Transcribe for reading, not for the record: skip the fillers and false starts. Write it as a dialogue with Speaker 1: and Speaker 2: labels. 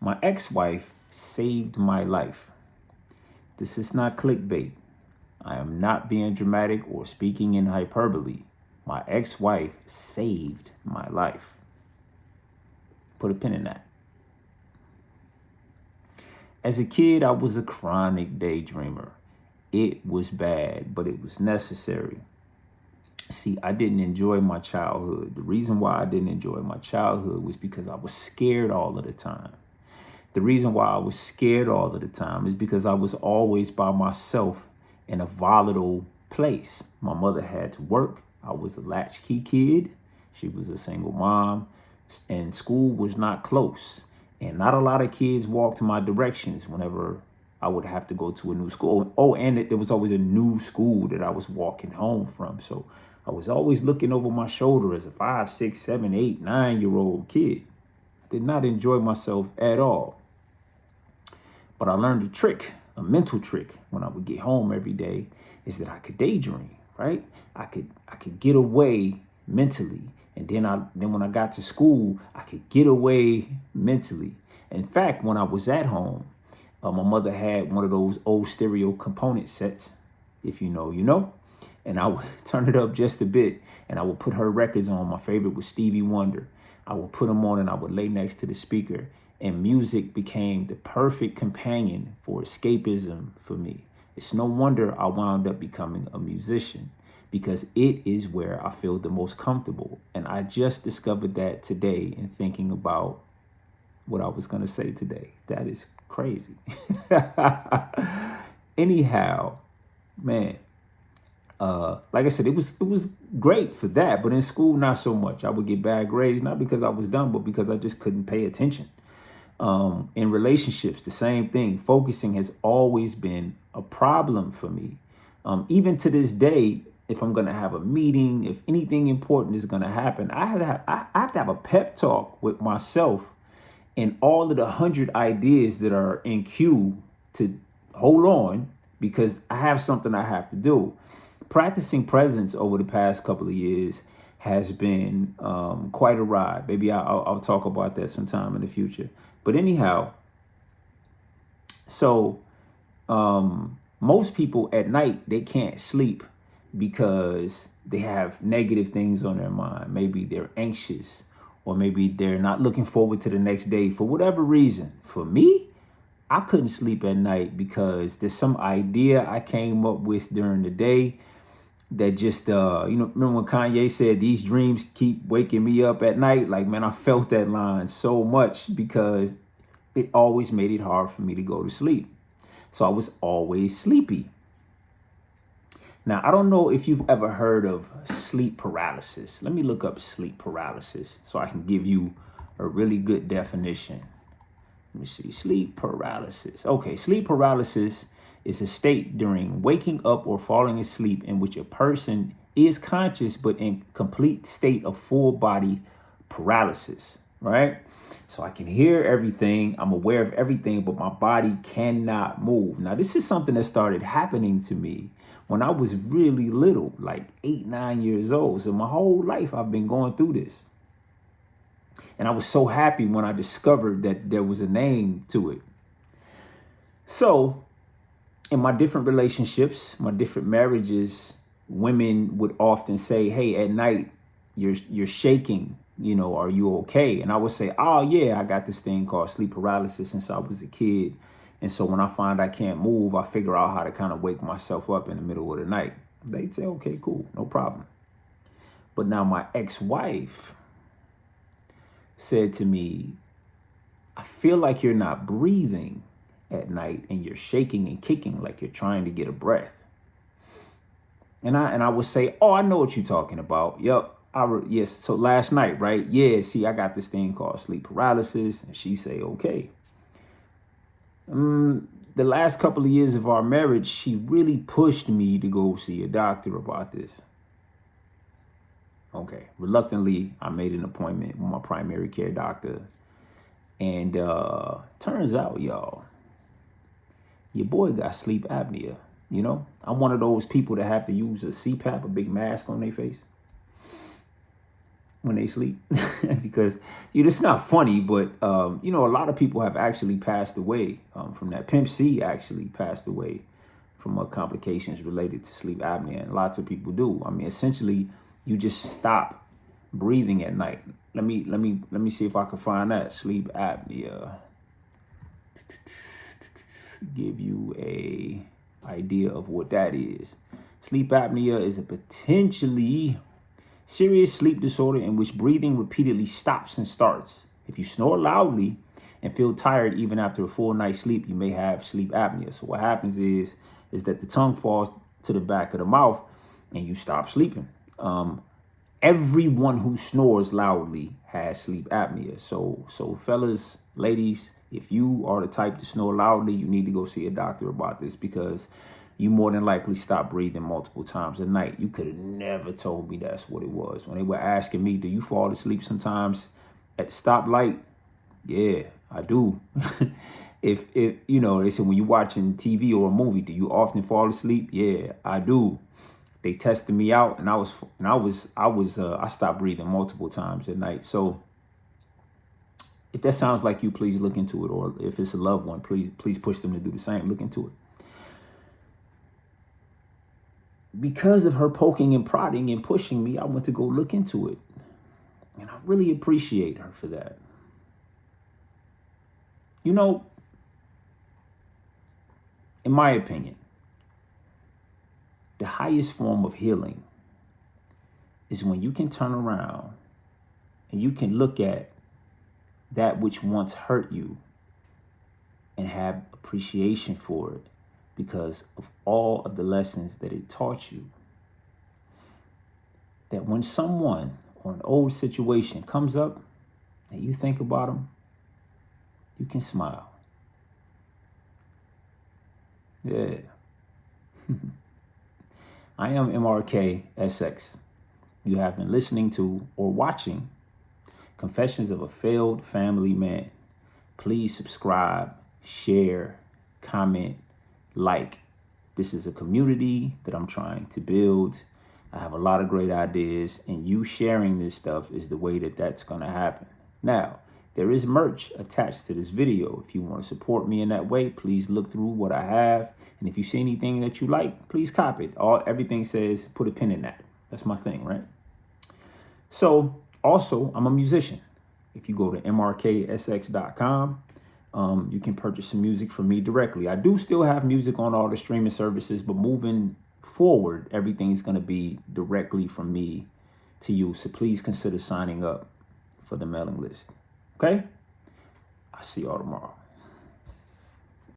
Speaker 1: My ex-wife saved my life. This is not clickbait. I am not being dramatic or speaking in hyperbole. My ex-wife saved my life. Put a pin in that. As a kid, I was a chronic daydreamer. It was bad, but it was necessary. See, I didn't enjoy my childhood. The reason why I didn't enjoy my childhood was because I was scared all of the time. The reason why I was scared all of the time is because I was always by myself in a volatile place. My mother had to work. I was a latchkey kid. She was a single mom, and school was not close. And not a lot of kids walked my directions whenever I would have to go to a new school. Oh, and there was always a new school that I was walking home from. So I was always looking over my shoulder as a 5, 6, 7, 8, 9-year-old kid. I did not enjoy myself at all. But I learned a trick, a mental trick, when I would get home every day, is that I could daydream, right? I could get away mentally. And then when I got to school, I could get away mentally. In fact, when I was at home, my mother had one of those old stereo component sets. If you know, you know. And I would turn it up just a bit, and I would put her records on. My favorite was Stevie Wonder. I would put them on, and I would lay next to the speaker. And music became the perfect companion for escapism for me. It's no wonder I wound up becoming a musician, because it is where I feel the most comfortable. And I just discovered that today in thinking about what I was going to say today. That is crazy. Anyhow, man, like I said, it was great for that. But in school, not so much. I would get bad grades, not because I was dumb, but because I just couldn't pay attention. In relationships, the same thing. Focusing has always been a problem for me. Even to this day, if I'm going to have a meeting, if anything important is going to happen, I have to have a pep talk with myself and all of the 100 ideas that are in queue to hold on, because I have something I have to do. Practicing presence over the past couple of years has been quite a ride. Maybe I'll talk about that sometime in the future. But anyhow, so most people at night, they can't sleep because they have negative things on their mind. Maybe they're anxious, or maybe they're not looking forward to the next day for whatever reason. For me, I couldn't sleep at night because there's some idea I came up with during the day that just, remember when Kanye said, these dreams keep waking me up at night? Like, man, I felt that line so much because it always made it hard for me to go to sleep. So I was always sleepy. Now, I don't know if you've ever heard of sleep paralysis. Let me look up sleep paralysis so I can give you a really good definition. Let me see. Sleep paralysis. Okay, sleep paralysis is a state during waking up or falling asleep in which a person is conscious but in complete state of full body paralysis, right? So I can hear everything, I'm aware of everything, but my body cannot move. Now, this is something that started happening to me when I was really little, like 8, 9 years old. So my whole life I've been going through this. And I was so happy when I discovered that there was a name to it. So in my different relationships, my different marriages, women would often say, hey, at night, you're shaking, are you okay? And I would say, oh, yeah, I got this thing called sleep paralysis since I was a kid. And so when I find I can't move, I figure out how to kind of wake myself up in the middle of the night. They'd say, okay, cool, no problem. But now my ex-wife said to me, I feel like you're not breathing at night and you're shaking and kicking like you're trying to get a breath. And I would say, oh, I know what you're talking about. Yep. Yes. So last night, right? Yeah. See, I got this thing called sleep paralysis. And she say, okay. The last couple of years of our marriage, she really pushed me to go see a doctor about this. Okay. Reluctantly, I made an appointment with my primary care doctor. And turns out, y'all, your boy got sleep apnea. I'm one of those people that have to use a CPAP, a big mask on their face. when they sleep because it's not funny, but a lot of people have actually passed away from that. Pimp C actually passed away from complications related to sleep apnea, and lots of people do. I mean, essentially, you just stop breathing at night. Let me see if I can find that. Sleep apnea. Give you a idea of what that is. Sleep apnea is a potentially serious sleep disorder in which breathing repeatedly stops and starts. If you snore loudly and feel tired even after a full night's sleep, you may have sleep apnea. So what happens is that the tongue falls to the back of the mouth and you stop sleeping. Everyone who snores loudly has sleep apnea. So fellas, ladies, if you are the type to snore loudly, you need to go see a doctor about this, because you more than likely stop breathing multiple times a night. You could have never told me that's what it was. When they were asking me, do you fall asleep sometimes at the stoplight? Yeah, I do. if they said, when you're watching TV or a movie, do you often fall asleep? Yeah, I do. They tested me out, and I stopped breathing multiple times at night. So if that sounds like you, please look into it. Or if it's a loved one, please push them to do the same. Look into it. Because of her poking and prodding and pushing me, I went to go look into it. And I really appreciate her for that. In my opinion, the highest form of healing is when you can turn around and you can look at that which once hurt you and have appreciation for it because of all of the lessons that it taught you. That when someone or an old situation comes up and you think about them, you can smile. Yeah. I am MRK SX. You have been listening to or watching Confessions of a Failed Family Man. Please subscribe, share, comment, like. This is a community that I'm trying to build. I have a lot of great ideas, and you sharing this stuff is the way that that's going to happen. Now, there is merch attached to this video. If you want to support me in that way, please look through what I have. And if you see anything that you like, please copy it. Everything says put a pin in that. That's my thing, right? So also, I'm a musician. If you go to mrksx.com, you can purchase some music from me directly. I do still have music on all the streaming services, but moving forward, everything's going to be directly from me to you. So please consider signing up for the mailing list. Okay? I'll see y'all tomorrow.